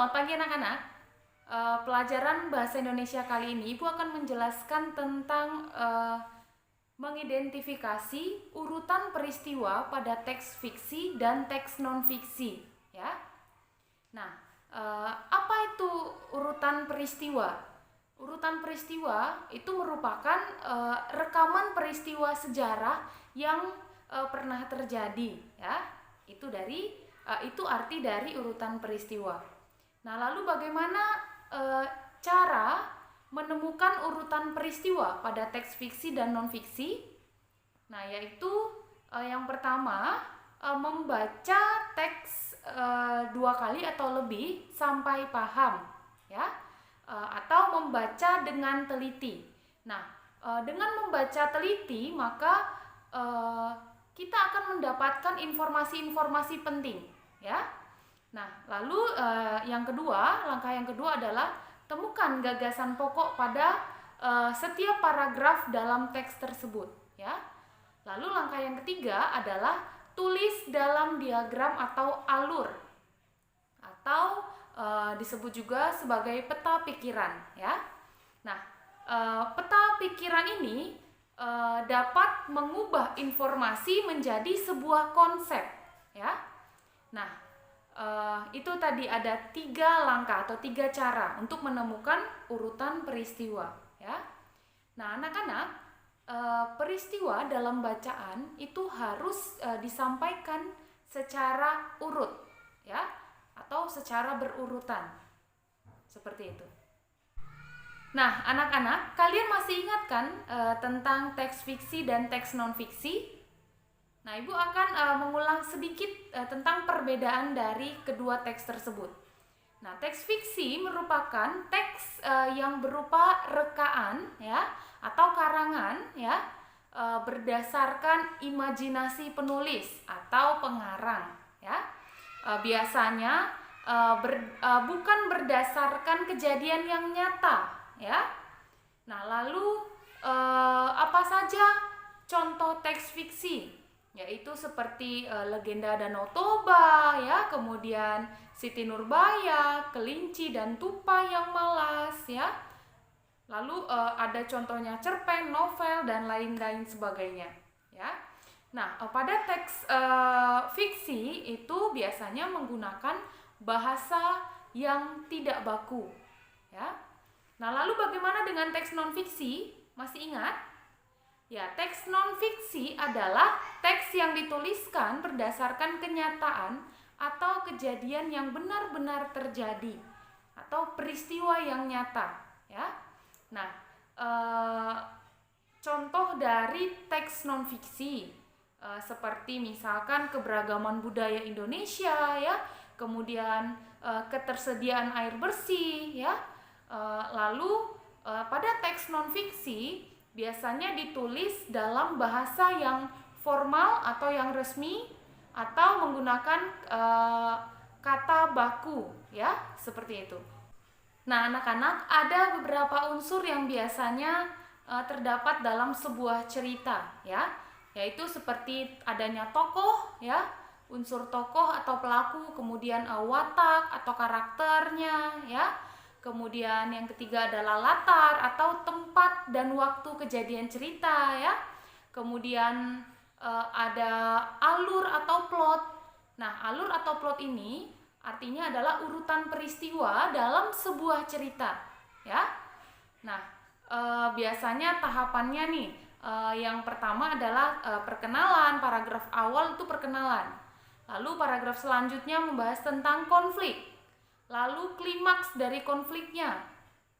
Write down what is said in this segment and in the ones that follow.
selamat pagi anak-anak. Pelajaran Bahasa Indonesia kali ini Ibu akan menjelaskan tentang mengidentifikasi urutan peristiwa pada teks fiksi dan teks non-fiksi. Ya. Nah, apa itu urutan peristiwa? Urutan peristiwa itu merupakan rekaman peristiwa sejarah yang pernah terjadi. Ya. Itu arti dari urutan peristiwa. Nah, lalu bagaimana cara menemukan urutan peristiwa pada teks fiksi dan non-fiksi? Nah, yaitu yang pertama membaca teks 2 kali atau lebih sampai paham, ya, atau membaca dengan teliti. Nah, dengan membaca teliti maka kita akan mendapatkan informasi-informasi penting, ya. Nah, lalu langkah yang kedua adalah temukan gagasan pokok pada setiap paragraf dalam teks tersebut, ya. Lalu langkah yang ketiga adalah tulis dalam diagram atau alur, atau disebut juga sebagai peta pikiran, ya. Nah, peta pikiran ini dapat mengubah informasi menjadi sebuah konsep, ya. Nah, itu tadi ada 3 langkah atau 3 cara untuk menemukan urutan peristiwa, ya. Nah, anak-anak, peristiwa dalam bacaan itu harus disampaikan secara urut, ya, atau secara berurutan, seperti itu. Nah, anak-anak, kalian masih ingat kan tentang teks fiksi dan teks non-fiksi? Nah, Ibu akan mengulang sedikit tentang perbedaan dari kedua teks tersebut. Nah, teks fiksi merupakan teks yang berupa rekaan, ya, atau karangan, ya, berdasarkan imajinasi penulis atau pengarang, ya. Biasanya bukan berdasarkan kejadian yang nyata, ya. Nah, lalu apa saja contoh teks fiksi? Yaitu seperti Legenda Danau Toba, ya, kemudian Siti Nurbaya, Kelinci dan Tupai yang Malas, ya. Lalu ada contohnya cerpen, novel dan lain-lain sebagainya, ya. Nah, pada teks fiksi itu biasanya menggunakan bahasa yang tidak baku, ya. Nah, lalu bagaimana dengan teks non-fiksi? Masih ingat? Ya, teks non-fiksi adalah teks yang dituliskan berdasarkan kenyataan atau kejadian yang benar-benar terjadi atau peristiwa yang nyata, ya. Nah, contoh dari teks non-fiksi seperti misalkan keberagaman budaya Indonesia, ya, kemudian ketersediaan air bersih, ya. Lalu pada teks non-fiksi biasanya ditulis dalam bahasa yang formal atau yang resmi atau menggunakan kata baku, ya, seperti itu. Nah, anak-anak, ada beberapa unsur yang biasanya terdapat dalam sebuah cerita, ya, yaitu seperti adanya tokoh, ya, unsur tokoh atau pelaku, kemudian watak atau karakternya, ya. Kemudian yang ketiga adalah latar atau tempat dan waktu kejadian cerita, ya. Kemudian ada alur atau plot. Nah, alur atau plot ini artinya adalah urutan peristiwa dalam sebuah cerita, ya. Nah, biasanya tahapannya nih, yang pertama adalah perkenalan, paragraf awal itu perkenalan. Lalu paragraf selanjutnya membahas tentang konflik. Lalu klimaks dari konfliknya.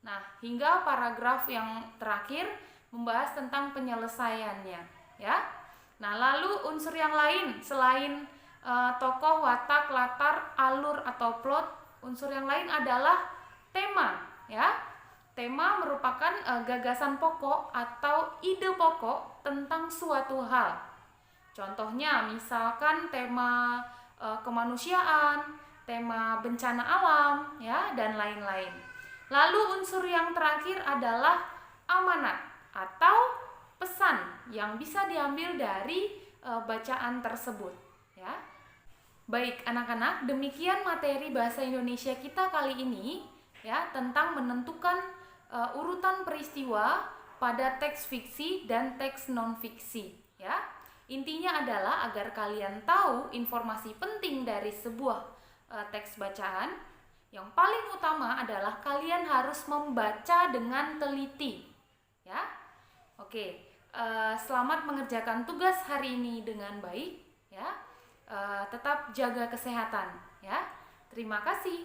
Nah, hingga paragraf yang terakhir membahas tentang penyelesaiannya, ya. Nah, lalu unsur yang lain selain tokoh, watak, latar, alur atau plot, unsur yang lain adalah tema, ya. Tema merupakan gagasan pokok atau ide pokok tentang suatu hal. Contohnya misalkan tema kemanusiaan, tema bencana alam, ya, dan lain-lain. Lalu unsur yang terakhir adalah amanat atau pesan yang bisa diambil dari bacaan tersebut, ya. Baik anak-anak, demikian materi bahasa Indonesia kita kali ini ya, tentang menentukan urutan peristiwa pada teks fiksi dan teks non-fiksi ya. Intinya adalah agar kalian tahu informasi penting dari sebuah teks bacaan. Yang paling utama adalah kalian harus membaca dengan teliti ya. Oke, selamat mengerjakan tugas hari ini dengan baik ya. Tetap jaga kesehatan ya. Terima kasih.